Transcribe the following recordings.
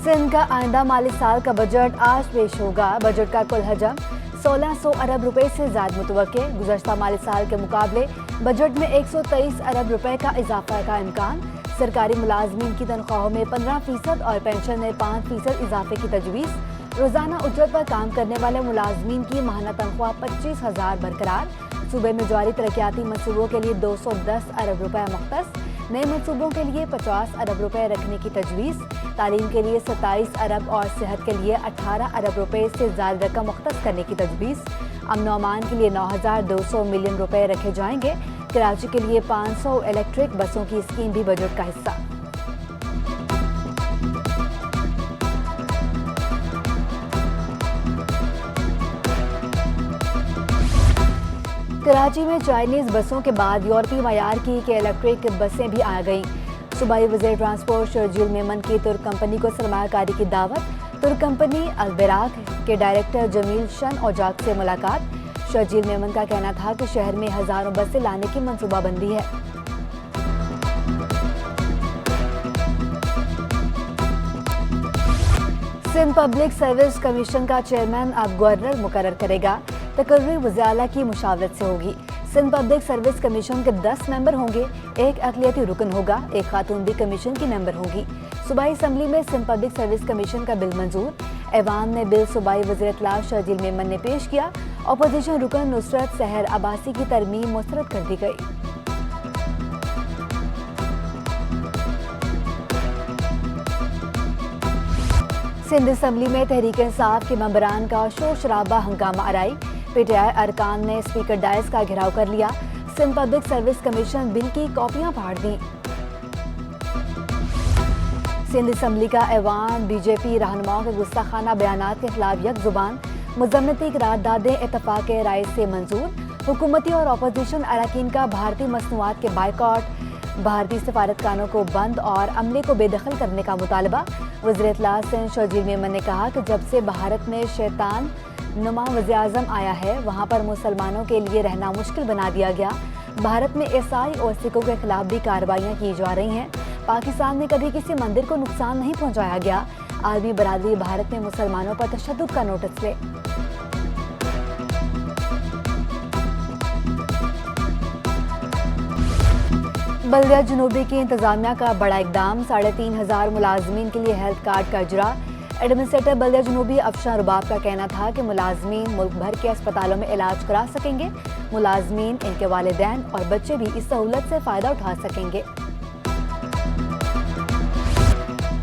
सिंध का आइंदा माली साल का बजट आज पेश होगा। बजट का कुल हजम 1600 अरब रुपए से ज्यादा मुतवक्के। गुज़श्ता माली साल के मुकाबले बजट में 123 अरब रुपए का इजाफा का इम्कान। सरकारी मुलाजमीन की तनख्वाहों में 15% और पेंशन में 5% इजाफे की तजवीज़। रोजाना उजरत पर काम करने वाले मुलाजमीन की माहाना तनख्वाह 25,000 बरकरार। सूबे में जारी तरक्याती मनसूबों के लिए 210 अरब रुपए मुख्तस। नए मनसूबों के लिए 50 अरब रुपए रखने की तजवीज़। तालीम के लिए 27 अरब और सेहत के लिए 18 अरब रुपए से ज़्यादा रकम मुख्तस करने की तजवीज़। अमन व अमान के लिए 9,200 मिलियन रुपए रखे जाएंगे। कराची के लिए 500 इलेक्ट्रिक बसों की स्कीम भी बजट का हिस्सा। कराची में चाइनीज बसों के बाद यूरोपीय मयार की इलेक्ट्रिक बसें भी आ गईं। सूबाई वज़ीर ट्रांसपोर्ट शर्जील मेमन की तुर्क कंपनी को सरमायाकारी की दावत। तुर्क कंपनी अलबेराक के डायरेक्टर जमील शन ओजाक से मुलाकात। शर्जील मेमन का कहना था कि शहर में हजारों बसें लाने की मंसूबाबंदी है। सिंध पब्लिक सर्विस कमीशन का चेयरमैन अब गवर्नर मुकर्रर करेगा। तकर्री वज़ीर की मुशावरत से होगी। सिंध पब्लिक सर्विस कमीशन के 10 मेंबर होंगे। एक अक़लियती रुकन होगा। एक खातून भी कमीशन की मेंबर होगी। सूबाई असम्बली में सिंध पब्लिक सर्विस कमीशन का बिल मंजूर। ऐवान ने बिल सूबाई वज़ीर इत्तला शर्जील मेमन ने पेश किया। अपोजिशन रुकन नुसरत सहर अब्बासी की तरमीम मुस्तरद कर दी गई। सिंध असम्बली में तहरीक इंसाफ के मेंबरान का शोर शराबा हंगामा आराई। पीटीआई अरकान ने स्पीकर डायस का घेराव कर लिया। Sindh public service commission bill की कॉपियां फाड़ दी। सिंध असम्बली का ऐवान बीजेपी रहनुमाओं के गुस्ताखाना बयानात के खिलाफ यक जुबान। मुज़म्मती करारदादें इत्तफाक राय से मंजूर। हुकूमती और अपोजिशन अरकान का भारतीय मसनूआत के बाइकॉट। भारतीय सफारतखानों को बंद और अमले को बेदखल करने का मुतालबा। वज़ीर इत्तला सिंध शर्जील मेमन ने कहा कि जब से भारत में शैतान नुमा वज़ीर आज़म आया है वहाँ पर मुसलमानों के लिए रहना मुश्किल बना दिया गया। भारत में ईसाई और सिखों के खिलाफ भी कार्रवाइयाँ की जा रही हैं। पाकिस्तान में कभी किसी मंदिर को नुकसान नहीं पहुँचाया गया। आलमी बरादरी भारत में मुसलमानों पर तशद्दुद का नोटिस ले। बल्दिया जनूबी की इंतजामिया का बड़ा इकदाम। 3,500 मुलाजमीन के लिए हेल्थ कार्ड का इजरा। एडमिनिस्ट्रेटर बल्दिया जनूबी अफशान रुबाब का कहना था कि मुलाजमीन मुल्क भर के अस्पतालों में इलाज करा सकेंगे। मुलाजमीन, इनके वालिदैन और बच्चे भी इस सहूलत से फ़ायदा उठा सकेंगे।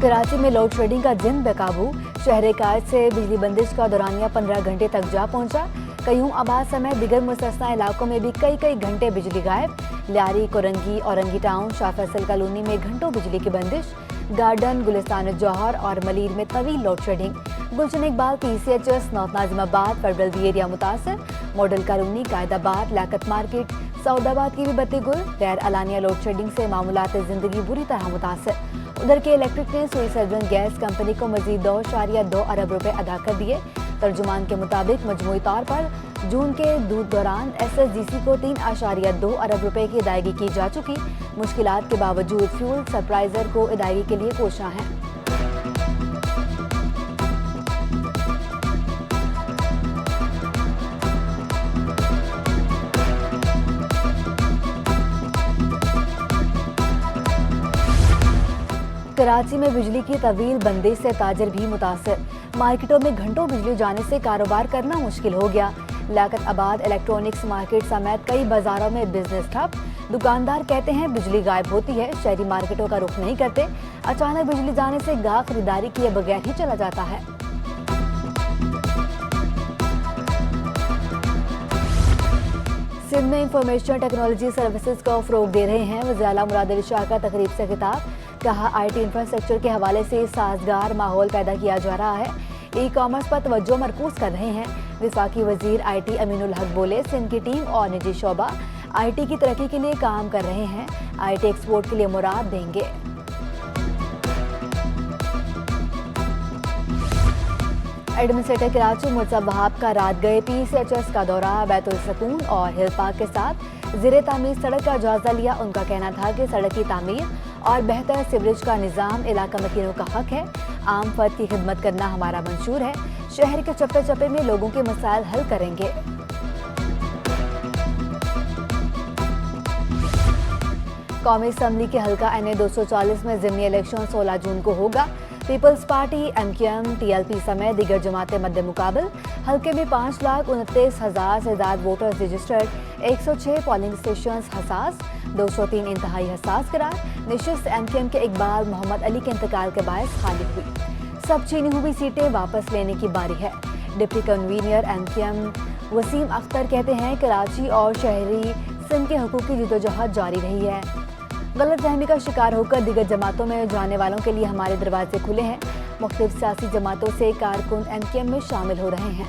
कराची में लोड शेडिंग का जिन बेकाबू। शहर कायद से बिजली बंदिश का दौरानिया 15 घंटे तक जा पहुंचा। कयूम आबाद समेत दिगर मुस्तस्ना इलाकों में भी कई घंटे बिजली गायब। लियारी, कोरंगी, औरंगी टाउन, शाह फैसल कॉलोनी में घंटों बिजली की बंदिश। गार्डन, गुलिस्तान जौहर और मलीर में तवील load shedding. Gulshan Iqbal, PCHS, north Nazimabad, federal दी एरिया मुतासर। Model colony, Qaidabad, Liaquat market, Saudabad की भी बत्ती गुल। गैर अलानिया लोड शेडिंग से मामूलात जिंदगी बुरी तरह मुतासर। उधर के इलेक्ट्रिक ने सुई सर्जन गैस कंपनी को मजीद 2.2 अरब रुपए अदा कर दिए। तर्जुमान के मुताबिक मजमूई तौर पर जून के दौरान SSGC को 3.2 अरब रुपए की अदायगी की जा चुकी। मुश्किलात के बावजूद फ्यूल सप्लाइजर को अदायगी के लिए कोशां हैं। कराची में बिजली की तवील बंदी से ताजर भी मुतासर। मार्केटों में घंटों बिजली जाने से कारोबार करना मुश्किल हो गया। लियाकत आबाद इलेक्ट्रॉनिक्स मार्केट समेत कई बाजारों में बिजनेस ठप। दुकानदार कहते हैं बिजली गायब होती है, शहरी मार्केटों का रुख नहीं करते। अचानक बिजली जाने से गाहक खरीदारी किए बगैर ही चला जाता है। सिंध में इंफॉर्मेशन टेक्नोलॉजी सर्विसेज को फ़रोग दे रहे हैं। वज़ीर आला मुराद अली शाह का तकरीब से खिताब। कहा, IT इंफ्रास्ट्रक्चर के हवाले से साजगार माहौल पैदा किया जा रहा है। ई-कॉमर्स पर तवज्जो मरकूज कर रहे हैं। विफाकी वजीर IT अमीनुल हक बोले, सिंध की टीम और निजी शोबा IT की तरक्की के लिए काम कर रहे हैं। IT एक्सपोर्ट के लिए मुराद देंगे। एडमिनिस्ट्रेटर कराची मुर्तज़ा वहाब का रात गए PCHS का दौरा। बैतुल सकून और हिल पार्क के साथ ज़ेरे तामीर सड़क का जायजा लिया। उनका कहना था कि सड़क की तामीर और बेहतर सीवरेज का निज़ाम इलाका मकीनों का हक है। आम फर्द की खिदमत करना हमारा मंशूर है। शहर के चप्पे चप्पे में लोगों के मसाइल हल करेंगे। कौमी असम्बली के हल्का NA 240 में ज़िमनी इलेक्शन 16 जून को होगा। पीपल्स पार्टी, MQM, TLP समेत दीगर जमातें मद्दे मुकाबल। हल्के में 5,29,000 से ज्यादा वोटर्स रजिस्टर्ड, 106 पोलिंग स्टेशन हसास, 203 इंतहाई हसास करार। निशिस्त MQM के इकबाल मोहम्मद अली के इंतकाल के बायस खाली हुई। सब छीनी हुई सीटें वापस लेने की बारी है। Deputy convener MQM Waseem Akhtar कहते हैं कराची और शहरी सिंध के हकूक़ की जदोजहद जारी रही है। गलतफहमी का शिकार होकर दीगर जमातों में जाने वालों के लिए हमारे दरवाजे खुले हैं। मुख्तलिफ सियासी जमातों से कारकुन MQM में शामिल हो रहे हैं।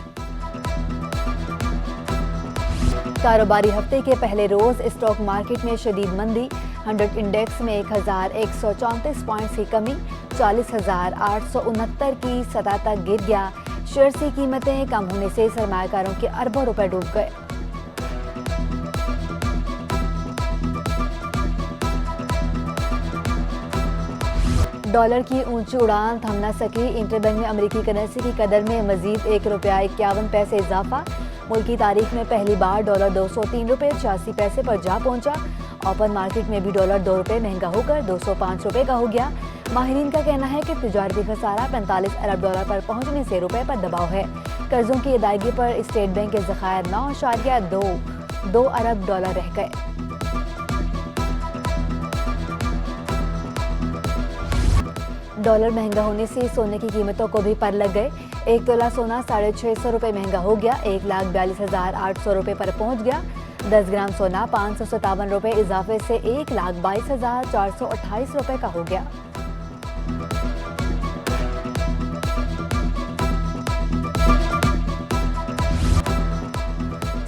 कारोबारी हफ्ते के पहले रोज स्टॉक मार्केट में शदीद मंदी। 100 इंडेक्स में 1,134 पॉइंट्स की कमी, 40,869 की सतह तक गिर गया। शेयर्स की कीमतें कम होने से सरमायाकारों के अरबों रुपए डूब गए। डॉलर की ऊंची उड़ान थम न सकी। इंटरबैंक में अमेरिकी करेंसी की कदर में मजीद ₹1.51 इजाफा। मुल्की तारीख में पहली बार डॉलर $203.86 पर जा पहुंचा। ओपन मार्केट में भी डॉलर ₹2 महंगा होकर $205 का हो गया। माहिरीन का कहना है कि तिजारती खसारा $45 अरब पर पहुंचने से रुपए पर दबाव है। कर्जों की अदायगी पर स्टेट बैंक के ज़खायर $9.2 अरब रह गए। डॉलर महंगा होने से सोने की कीमतों को भी पर लग गए। 1 तोला सोना ₹650 महंगा हो गया, ₹1,42,800 पर पहुंच गया। 10 ग्राम सोना ₹557 इजाफे से ₹1,22,428 का हो गया।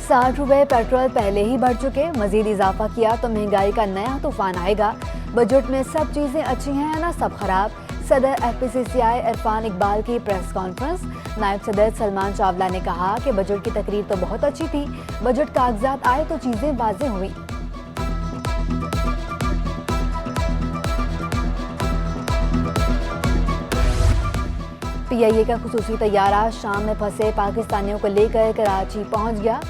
₹60 पेट्रोल पहले ही बढ़ चुके, मजीद इजाफा किया तो महंगाई का नया तूफान आएगा। बजट में सब चीजें अच्छी हैं ना सब खराब। सदर FPCCI इरफान इकबाल की प्रेस कॉन्फ्रेंस। नायब सदर सलमान चावला ने कहा कि बजट की तकरीर तो बहुत अच्छी थी, बजट कागजात आए तो चीजें वाज़ेह हुई। PIA का खुसूसी तैयारा शाम में फंसे पाकिस्तानियों को लेकर कराची पहुंच गया।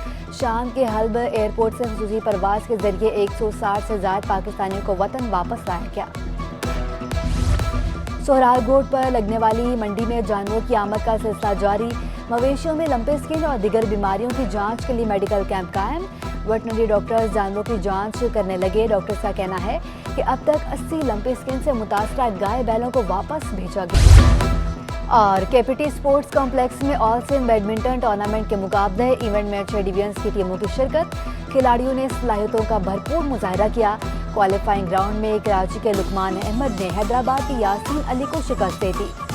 शाम के हल्ब एयरपोर्ट से खुसूसी परवाज के जरिए 160 से ज्यादा पाकिस्तानियों को वतन वापस लाया गया। सोहराल गोट पर लगने वाली मंडी में जानवरों की आमद का सिलसिला जारी। मवेशियों में लंपे स्किन और दीगर बीमारियों की जांच के लिए मेडिकल कैंप कायम। वेटनरी डॉक्टर्स जानवरों की जांच करने लगे। डॉक्टर्स का कहना है कि अब तक 80 लंपे स्किन से मुतासरा गाय बैलों को वापस भेजा गया। और KPT स्पोर्ट्स कॉम्प्लेक्स में ऑल सिंध बैडमिंटन टूर्नामेंट के मुकाबले इवेंट में 6 डिवीजन्स की टीमों की शिरकत। खिलाड़ियों ने सलाहियतों का भरपूर मुजाहरा किया। क्वालिफाइंग राउंड में कराची के लुकमान अहमद ने हैदराबाद की यासीन अली को शिकस्त दी थी।